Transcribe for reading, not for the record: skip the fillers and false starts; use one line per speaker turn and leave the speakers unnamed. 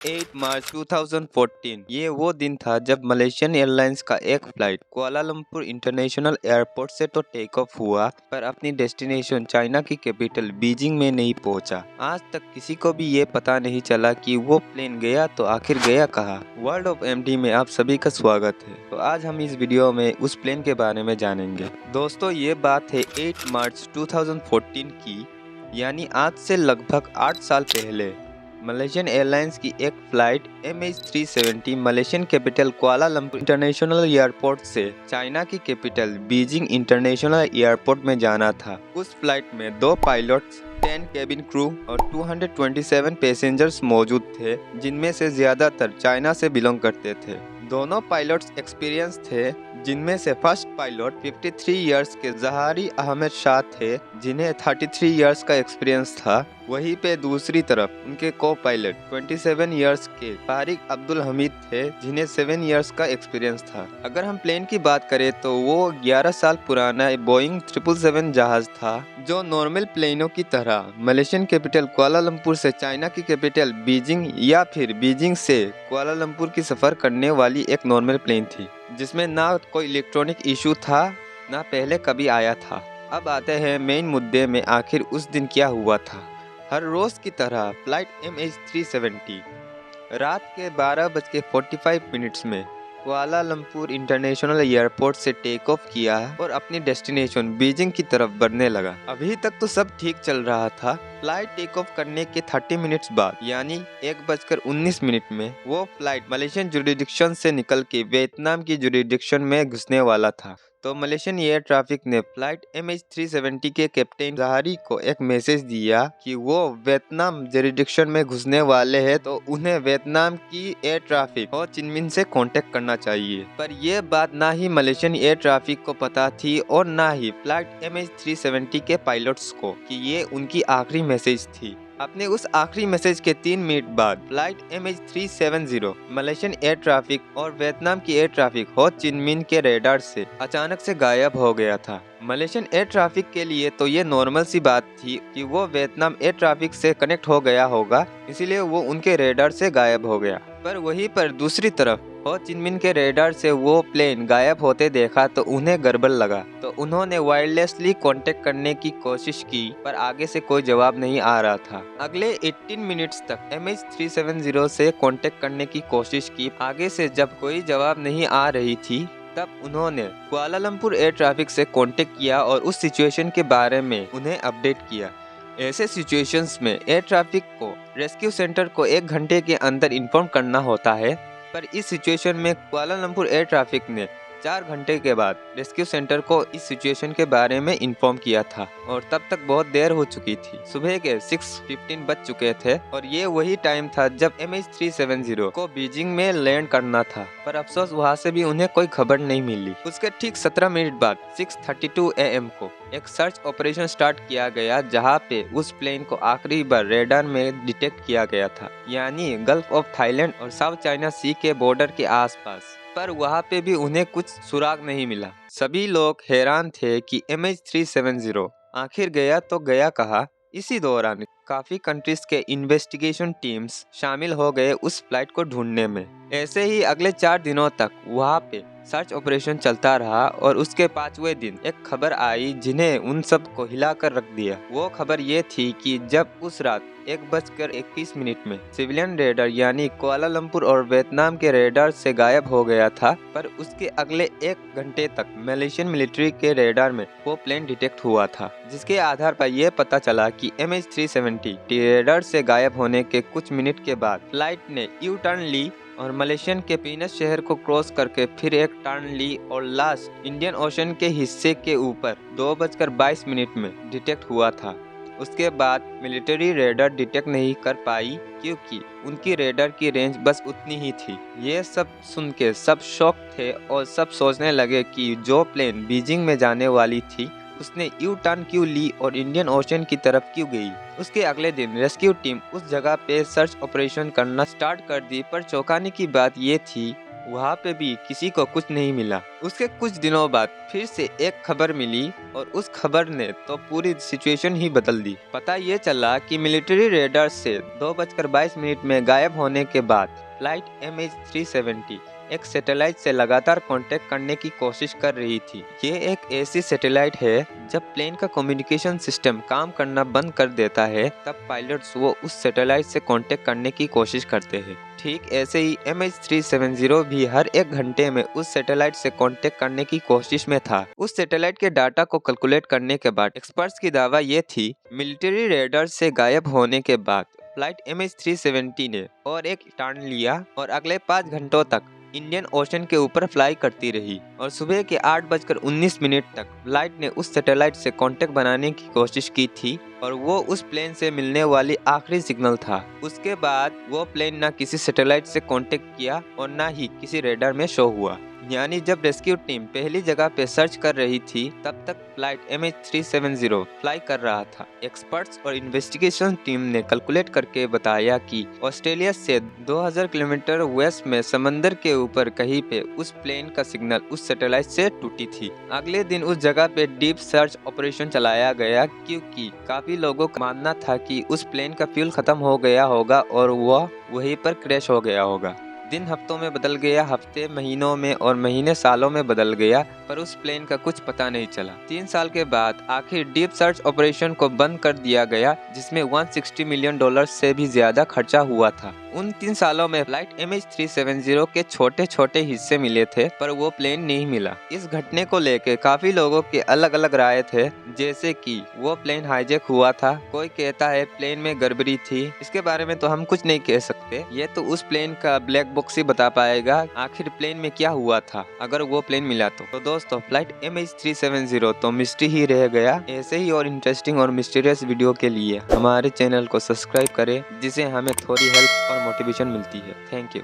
8 मार्च 2014 ये वो दिन था जब मलेशियन एयरलाइंस का एक फ्लाइट कुआलालंपुर इंटरनेशनल एयरपोर्ट से तो टेक ऑफ हुआ पर अपनी डेस्टिनेशन चाइना की कैपिटल बीजिंग में नहीं पहुंचा। आज तक किसी को भी ये पता नहीं चला कि वो प्लेन गया तो आखिर गया कहाँ। वर्ल्ड ऑफ एमडी में आप सभी का स्वागत है। तो आज हम इस वीडियो में उस प्लेन के बारे में जानेंगे। दोस्तों ये बात है 8 मार्च 2014 की, यानी आज से लगभग 8 साल पहले मलेशियन एयरलाइंस की एक flight MH370 Malaysian capital Kuala Lumpur international airport से चाइना की कैपिटल बीजिंग इंटरनेशनल एयरपोर्ट में जाना था। उस फ्लाइट में 2 पायलट्स, 10 केबिन क्रू और 227 पैसेंजर्स मौजूद थे, जिनमें से ज्यादातर चाइना से बिलोंग करते थे। दोनों पायलट्स एक्सपीरियंस थे, जिनमें से फर्स्ट पायलट 53 इयर्स के जहारी अहमद शाह थे, जिन्हें 33 इयर्स का एक्सपीरियंस था। वहीं पे दूसरी तरफ उनके को पायलट 27 इयर्स के तारिक अब्दुल हमीद थे, जिन्हें 7 इयर्स का एक्सपीरियंस था। अगर हम प्लेन की बात करें तो वो 11 साल पुराना बोइंग 777 जहाज था, जो नॉर्मल प्लेनों की तरह मलेशियन कैपिटल कुआलालंपुर से चाइना की कैपिटल बीजिंग या फिर बीजिंग से कुआलालंपुर की सफर करने वाली एक नॉर्मल प्लेन थी, जिसमें ना कोई इलेक्ट्रॉनिक इशू था, ना पहले कभी आया था। अब आते हैं मेन मुद्दे में, आखिर उस दिन क्या हुआ था। हर रोज की तरह फ्लाइट MH370 रात के 12:45 में कुआलालंपुर इंटरनेशनल एयरपोर्ट से टेक ऑफ किया और अपनी डेस्टिनेशन बीजिंग की तरफ बढ़ने लगा। अभी तक तो सब ठीक चल रहा था। फ्लाइट टेक ऑफ करने के 30 मिनट्स बाद यानी 1:19 में वो फ्लाइट मलेशियन जुरिडिक्शन से निकल के वियतनाम की जुरिडिक्शन में घुसने वाला था। तो मलेशियन एयर ट्रैफिक ने फ्लाइट MH370 के कैप्टन जहारी को एक मैसेज दिया कि वो वियतनाम जुरिडिक्शन में घुसने वाले हैं, तो उन्हें वियतनाम की एयर ट्रैफिक हो चिनमिन से कांटेक्ट करना चाहिए। पर यह बात ना ही मलेशियन एयर ट्रैफिक को पता थी और ना ही फ्लाइट MH370 के पायलट्स को कि ये उनकी आखिरी मैसेज थी। अपने उस आखिरी मैसेज के 3 मिनट बाद flight MH370 Malaysian air traffic और वियतनाम की एयर ट्रैफिक हो चिनमिन के रेडार से अचानक से गायब हो गया था। मलेशियन एयर ट्रैफिक के लिए तो ये नॉर्मल सी बात थी कि वो वियतनाम एयर ट्रैफिक से कनेक्ट हो गया होगा, इसीलिए वो उनके रेडार से गायब हो गया। पर वहीं पर दूसरी तरफ हो चिनमिन के रेडार से वो प्लेन गायब होते देखा तो उन्हें गड़बड़ लगा, तो उन्होंने वायरलेसली कांटेक्ट करने की कोशिश की, पर आगे से कोई जवाब नहीं आ रहा था। अगले 18 मिनट्स तक MH370 से कांटेक्ट करने की कोशिश की। आगे से जब कोई जवाब नहीं आ रही थी, तब उन्होंने कुआलालंपुर एयर ट्रैफिक से कांटेक्ट किया और उस सिचुएशन के बारे में उन्हें अपडेट किया। ऐसे सिचुएशंस में एयर ट्रैफिक को रेस्क्यू सेंटर को 1 घंटे के अंदर इन्फॉर्म करना होता है, पर इस सिचुएशन में कुआलालंपुर एयर ट्रैफिक ने 4 घंटे के बाद रेस्क्यू सेंटर को इस सिचुएशन के बारे में इन्फॉर्म किया था, और तब तक बहुत देर हो चुकी थी। सुबह के 6:15 बज चुके थे और ये वही टाइम था जब MH370 को बीजिंग में लैंड करना था, पर अफसोस वहाँ से भी उन्हें कोई खबर नहीं मिली। उसके ठीक 17 मिनट बाद 6:32 AM को एक सर्च ऑपरेशन स्टार्ट किया गया, जहाँ पे उस प्लेन को आखिरी बार रेडार में डिटेक्ट किया गया था, यानी गल्फ ऑफ थाईलैंड और साउथ चाइना सी के बॉर्डर के आसपास। पर वहाँ पे भी उन्हें कुछ सुराग नहीं मिला। सभी लोग हैरान थे कि MH370 आखिर गया तो गया कहाँ। इसी दौरान काफी कंट्रीज के इन्वेस्टिगेशन टीम्स शामिल हो गए उस फ्लाइट को ढूंढने में। ऐसे ही अगले 4 दिनों तक वहाँ पे सर्च ऑपरेशन चलता रहा और उसके 5वें दिन एक खबर आई जिन्हें उन सब को हिलाकर रख दिया। वो खबर ये थी कि जब उस रात 1:21 में सिविलियन रेडार यानी कुआलालंपुर और वियतनाम के रेडार से गायब हो गया था, पर उसके अगले 1 घंटे तक मलेशियन मिलिट्री के रेडार में वो प्लेन डिटेक्ट हुआ था, जिसके आधार पर यह पता चला कि MH370 रेडार से गायब होने के कुछ मिनट के बाद फ्लाइट ने यू टर्न ली और मलेशियन के पीनस शहर को क्रॉस करके फिर एक टर्न ली और लास्ट इंडियन ओशन के हिस्से के ऊपर 2:22 में डिटेक्ट हुआ था। उसके बाद मिलिट्री रेडार डिटेक्ट नहीं कर पाई, क्योंकि उनकी रेडार की रेंज बस उतनी ही थी। ये सब सुन के सब शॉक थे और सब सोचने लगे कि जो प्लेन बीजिंग में जाने वाली थी उसने यू टर्न क्यों ली और इंडियन ओशन की तरफ क्यों गई। उसके अगले दिन रेस्क्यू टीम उस जगह पे सर्च ऑपरेशन करना स्टार्ट कर दी, पर चौंकाने की बात ये थी वहाँ पे भी किसी को कुछ नहीं मिला। उसके कुछ दिनों बाद फिर से एक खबर मिली और उस खबर ने तो पूरी सिचुएशन ही बदल दी। पता ये चला कि मिलिट्री रेडार से 2:22 में गायब होने के बाद फ्लाइट MH370 एक सैटेलाइट से लगातार कांटेक्ट करने की कोशिश कर रही थी। ये एक ऐसी सैटेलाइट है जब प्लेन का कम्युनिकेशन सिस्टम काम करना बंद कर देता है तब पायलट्स वो उस सैटेलाइट से कांटेक्ट करने की कोशिश करते हैं। ठीक ऐसे ही MH370 भी हर एक घंटे में उस सैटेलाइट से कांटेक्ट करने की कोशिश में था। उस सैटेलाइट के डाटा को कैलकुलेट करने के बाद एक्सपर्ट्स की दावा ये थी, मिलिट्री रेडार से गायब होने के बाद फ्लाइट MH370 ने और एक टर्न लिया और अगले 5 घंटों तक इंडियन ओशन के ऊपर फ्लाई करती रही और सुबह के 8:19 तक फ्लाइट ने उस सैटेलाइट से कांटेक्ट बनाने की कोशिश की थी और वो उस प्लेन से मिलने वाली आखिरी सिग्नल था। उसके बाद वो प्लेन ना किसी सैटेलाइट से कांटेक्ट किया और ना ही किसी रेडार में शो हुआ। यानी जब रेस्क्यू टीम पहली जगह पे सर्च कर रही थी तब तक फ्लाइट MH370 फ्लाई कर रहा था। एक्सपर्ट्स और इन्वेस्टिगेशन टीम ने कैलकुलेट करके बताया कि ऑस्ट्रेलिया से 2000 किलोमीटर वेस्ट में समंदर के ऊपर कहीं पे उस प्लेन का सिग्नल उस सैटेलाइट से टूटी थी। अगले दिन उस जगह पे डीप सर्च ऑपरेशन चलाया गया क्योंकि काफी लोगों का मानना था कि उस प्लेन का फ्यूल खत्म हो गया होगा और वह वहीं पर क्रैश हो गया होगा। दिन हफ्तों में बदल गया, हफ्ते महीनों में और महीने सालों में बदल गया, पर उस प्लेन का कुछ पता नहीं चला। 3 साल के बाद आखिर डीप सर्च ऑपरेशन को बंद कर दिया गया जिसमें $160 मिलियन से भी ज्यादा खर्चा हुआ था। उन 3 सालों में फ्लाइट MH370 के छोटे छोटे हिस्से मिले थे पर वो प्लेन नहीं मिला। इस घटने को लेकर काफी लोगों के अलग अलग राय थे, जैसे कि वो प्लेन हाईजैक हुआ था, कोई कहता है प्लेन में गड़बड़ी थी। इसके बारे में तो हम कुछ नहीं कह सकते, ये तो उस प्लेन का ब्लैक बॉक्स ही बता पाएगा आखिर प्लेन में क्या हुआ था अगर वो प्लेन मिला तो दोस्तों फ्लाइट MH370 तो मिस्ट्री ही रह गया। ऐसे ही और इंटरेस्टिंग और मिस्टीरियस वीडियो के लिए हमारे चैनल को सब्सक्राइब करें जिससे हमें थोड़ी हेल्प और मोटिवेशन मिलती है। Thank you.